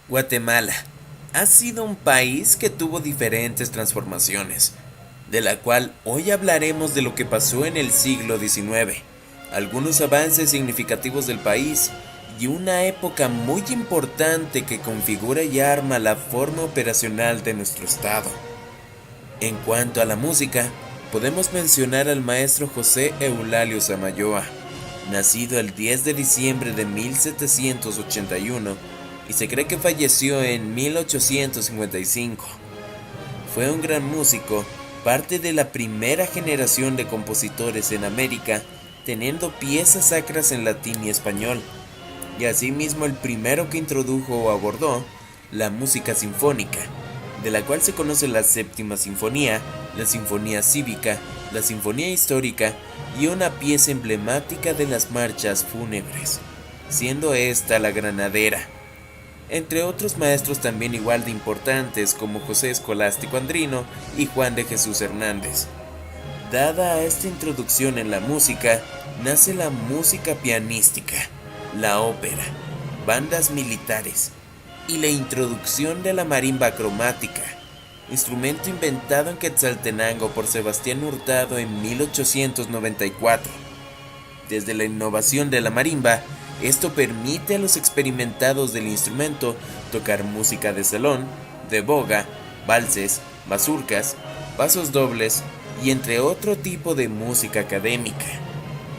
Guatemala ha sido un país que tuvo diferentes transformaciones, de la cual hoy hablaremos de lo que pasó en el siglo XIX, algunos avances significativos del país y una época muy importante que configura y arma la forma operacional de nuestro estado. En cuanto a la música, podemos mencionar al maestro José Eulalio Samayoa, nacido el 10 de diciembre de 1781 y se cree que falleció en 1855. Fue un gran músico, parte de la primera generación de compositores en América, teniendo piezas sacras en latín y español, y asimismo el primero que introdujo o abordó la música sinfónica, de la cual se conoce la Séptima Sinfonía, la Sinfonía Cívica, la Sinfonía Histórica y una pieza emblemática de las marchas fúnebres, siendo esta la Granadera, entre otros maestros también igual de importantes como José Escolástico Andrino y Juan de Jesús Hernández. Dada a esta introducción en la música, nace la música pianística, la ópera, bandas militares y la introducción de la marimba cromática, instrumento inventado en Quetzaltenango por Sebastián Hurtado en 1894. Desde la innovación de la marimba, esto permite a los experimentados del instrumento tocar música de salón, de boga, valses, mazurcas, pasos dobles y entre otro tipo de música académica.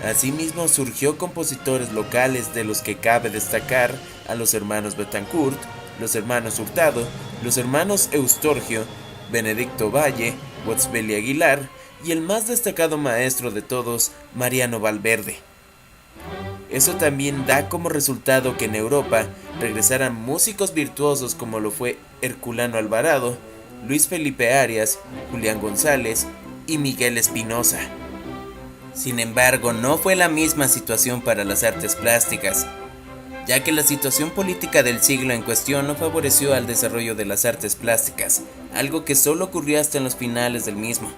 Asimismo surgió compositores locales de los que cabe destacar a los hermanos Betancourt, los hermanos Hurtado, los hermanos Eustorgio, Benedicto Valle, Guatzbeli Aguilar y el más destacado maestro de todos, Mariano Valverde. Eso también da como resultado que en Europa regresaran músicos virtuosos como lo fue Herculano Alvarado, Luis Felipe Arias, Julián González y Miguel Espinosa. Sin embargo, no fue la misma situación para las artes plásticas, ya que la situación política del siglo en cuestión no favoreció al desarrollo de las artes plásticas, algo que solo ocurrió hasta en los finales del mismo.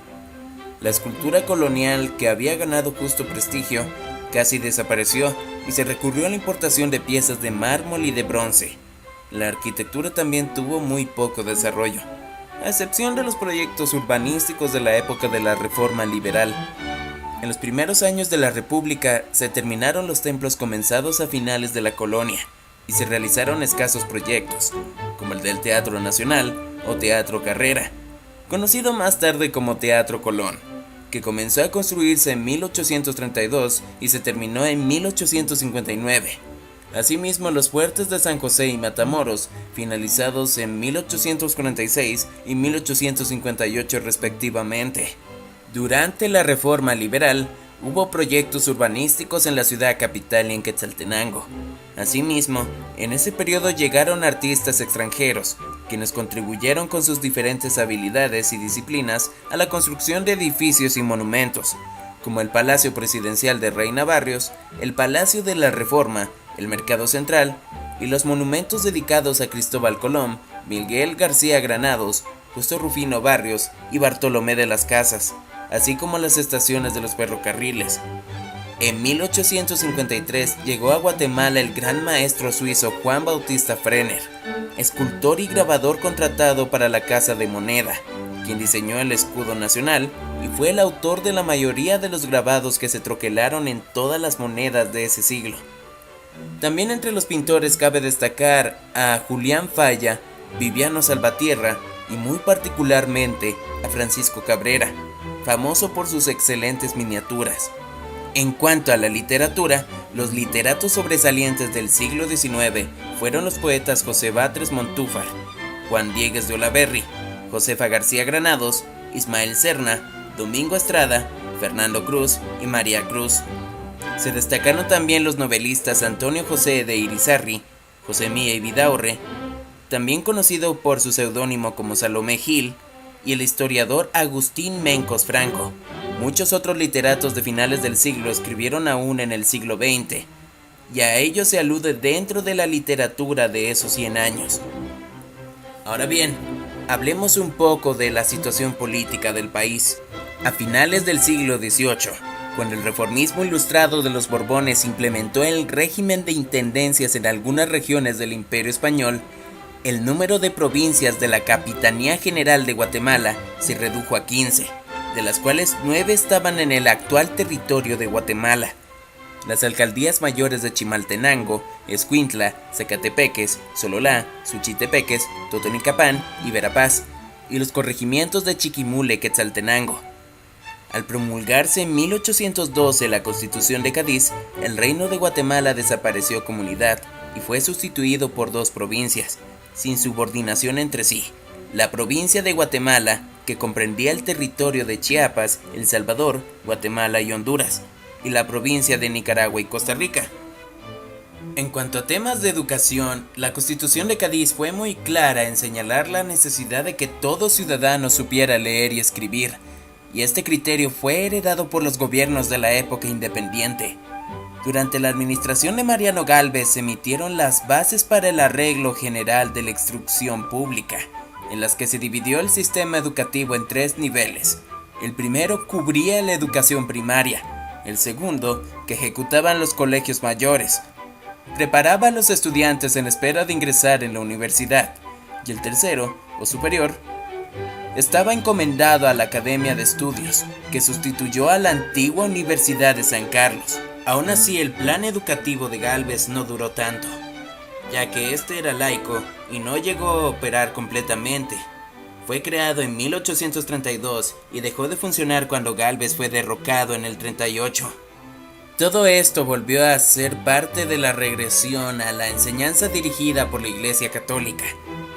La escultura colonial, que había ganado justo prestigio, casi desapareció y se recurrió a la importación de piezas de mármol y de bronce. La arquitectura también tuvo muy poco desarrollo, a excepción de los proyectos urbanísticos de la época de la Reforma Liberal. En los primeros años de la República se terminaron los templos comenzados a finales de la colonia y se realizaron escasos proyectos, como el del Teatro Nacional o Teatro Carrera, conocido más tarde como Teatro Colón, que comenzó a construirse en 1832 y se terminó en 1859. Asimismo, los fuertes de San José y Matamoros, finalizados en 1846 y 1858 respectivamente. Durante la Reforma Liberal, hubo proyectos urbanísticos en la ciudad capital y en Quetzaltenango. Asimismo, en ese periodo llegaron artistas extranjeros, quienes contribuyeron con sus diferentes habilidades y disciplinas a la construcción de edificios y monumentos, como el Palacio Presidencial de Reina Barrios, el Palacio de la Reforma, el Mercado Central y los monumentos dedicados a Cristóbal Colón, Miguel García Granados, Justo Rufino Barrios y Bartolomé de las Casas, así como las estaciones de los ferrocarriles. En 1853 llegó a Guatemala el gran maestro suizo Juan Bautista Frener, escultor y grabador contratado para la Casa de Moneda, quien diseñó el escudo nacional y fue el autor de la mayoría de los grabados que se troquelaron en todas las monedas de ese siglo. También entre los pintores cabe destacar a Julián Falla, Viviano Salvatierra y muy particularmente a Francisco Cabrera, famoso por sus excelentes miniaturas. En cuanto a la literatura, los literatos sobresalientes del siglo XIX fueron los poetas José Batres Montúfar, Juan Diegues de Olaverry, Josefa García Granados, Ismael Serna, Domingo Estrada, Fernando Cruz y María Cruz. Se destacaron también los novelistas Antonio José de Irizarry, José Mía y Vidaurre, también conocido por su seudónimo como Salomé Gil, y el historiador Agustín Mencos Franco. Muchos otros literatos de finales del siglo escribieron aún en el siglo XX, y a ellos se alude dentro de la literatura de esos 100 años. Ahora bien, hablemos un poco de la situación política del país. A finales del siglo XVIII, cuando el reformismo ilustrado de los Borbones implementó el régimen de intendencias en algunas regiones del Imperio Español, El número de provincias de la Capitanía General de Guatemala se redujo a 15, de las cuales 9 estaban en el actual territorio de Guatemala. Las alcaldías mayores de Chimaltenango, Escuintla, Zacatepeques, Sololá, Suchitepeques, Totonicapán y Verapaz, y los corregimientos de Chiquimule, Quetzaltenango. Al promulgarse en 1812 la Constitución de Cádiz, el Reino de Guatemala desapareció como unidad y fue sustituido por 2 provincias, sin subordinación entre sí. La provincia de Guatemala, que comprendía el territorio de Chiapas, El Salvador, Guatemala y Honduras, y la provincia de Nicaragua y Costa Rica. En cuanto a temas de educación, la Constitución de Cádiz fue muy clara en señalar la necesidad de que todo ciudadano supiera leer y escribir, y este criterio fue heredado por los gobiernos de la época independiente. Durante la administración de Mariano Gálvez se emitieron las bases para el arreglo general de la instrucción pública, en las que se dividió el sistema educativo en 3 niveles. El primero cubría la educación primaria, el segundo, que ejecutaban los colegios mayores, preparaba a los estudiantes en espera de ingresar en la universidad, y el tercero, o superior, estaba encomendado a la Academia de Estudios, que sustituyó a la antigua Universidad de San Carlos. Aún así, el plan educativo de Gálvez no duró tanto, ya que este era laico y no llegó a operar completamente. Fue creado en 1832 y dejó de funcionar cuando Gálvez fue derrocado en el 38. Todo esto volvió a ser parte de la regresión a la enseñanza dirigida por la Iglesia Católica,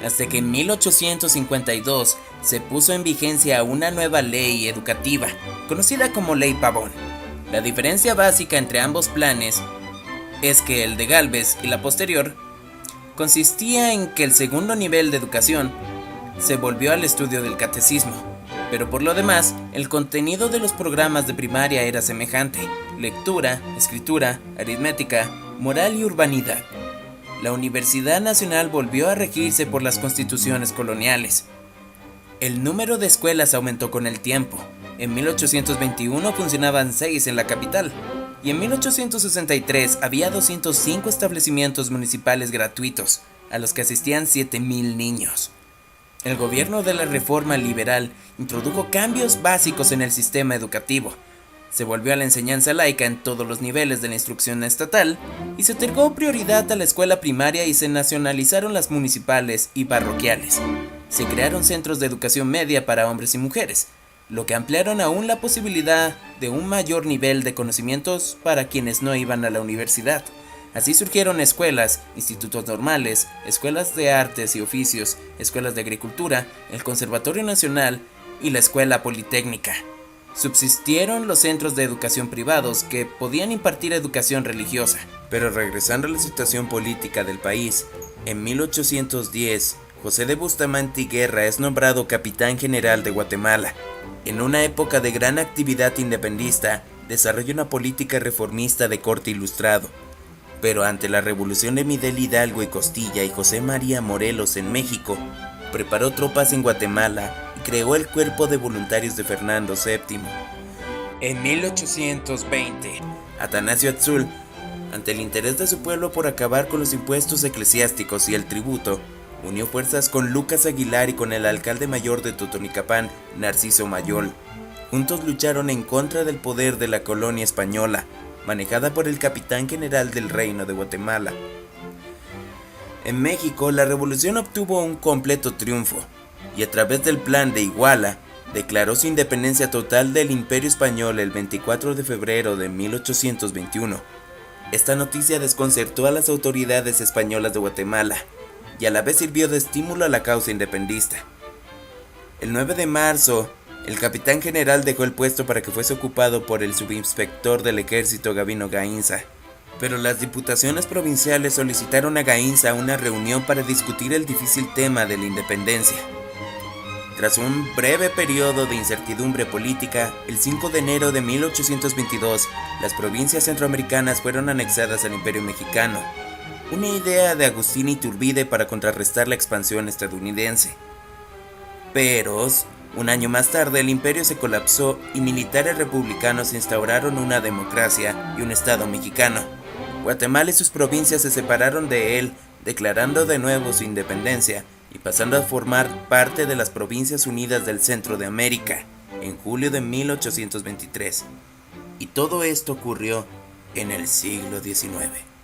hasta que en 1852 se puso en vigencia una nueva ley educativa, conocida como Ley Pavón. La diferencia básica entre ambos planes es que el de Gálvez y la posterior consistía en que el segundo nivel de educación se volvió al estudio del catecismo, pero por lo demás, el contenido de los programas de primaria era semejante: lectura, escritura, aritmética, moral y urbanidad. La Universidad Nacional volvió a regirse por las constituciones coloniales. El número de escuelas aumentó con el tiempo. En 1821 funcionaban 6 en la capital, y en 1863 había 205 establecimientos municipales gratuitos, a los que asistían 7,000 niños. El gobierno de la Reforma Liberal introdujo cambios básicos en el sistema educativo. Se volvió a la enseñanza laica en todos los niveles de la instrucción estatal y se otorgó prioridad a la escuela primaria y se nacionalizaron las municipales y parroquiales. Se crearon centros de educación media para hombres y mujeres, lo que ampliaron aún la posibilidad de un mayor nivel de conocimientos para quienes no iban a la universidad. Así surgieron escuelas, institutos normales, escuelas de artes y oficios, escuelas de agricultura, el Conservatorio Nacional y la Escuela Politécnica. Subsistieron los centros de educación privados que podían impartir educación religiosa. Pero regresando a la situación política del país, en 1810, José de Bustamante y Guerra es nombrado capitán general de Guatemala. En una época de gran actividad independentista, desarrolla una política reformista de corte ilustrado. Pero ante la revolución de Miguel Hidalgo y Costilla y José María Morelos en México, preparó tropas en Guatemala y creó el Cuerpo de Voluntarios de Fernando VII. En 1820, Atanasio Atzul, ante el interés de su pueblo por acabar con los impuestos eclesiásticos y el tributo, unió fuerzas con Lucas Aguilar y con el alcalde mayor de Totonicapán, Narciso Mayol. Juntos lucharon en contra del poder de la colonia española, manejada por el capitán general del Reino de Guatemala. En México, la revolución obtuvo un completo triunfo, y a través del Plan de Iguala, declaró su independencia total del Imperio Español el 24 de febrero de 1821. Esta noticia desconcertó a las autoridades españolas de Guatemala, y a la vez sirvió de estímulo a la causa independentista. El 9 de marzo, el capitán general dejó el puesto para que fuese ocupado por el subinspector del ejército Gabino Gainza, pero las diputaciones provinciales solicitaron a Gainza una reunión para discutir el difícil tema de la independencia. Tras un breve periodo de incertidumbre política, el 5 de enero de 1822, las provincias centroamericanas fueron anexadas al Imperio Mexicano, una idea de Agustín Iturbide para contrarrestar la expansión estadounidense. Pero un año más tarde el imperio se colapsó y militares republicanos instauraron una democracia y un estado mexicano. Guatemala y sus provincias se separaron de él declarando de nuevo su independencia y pasando a formar parte de las Provincias Unidas del Centro de América en julio de 1823. Y todo esto ocurrió en el siglo XIX.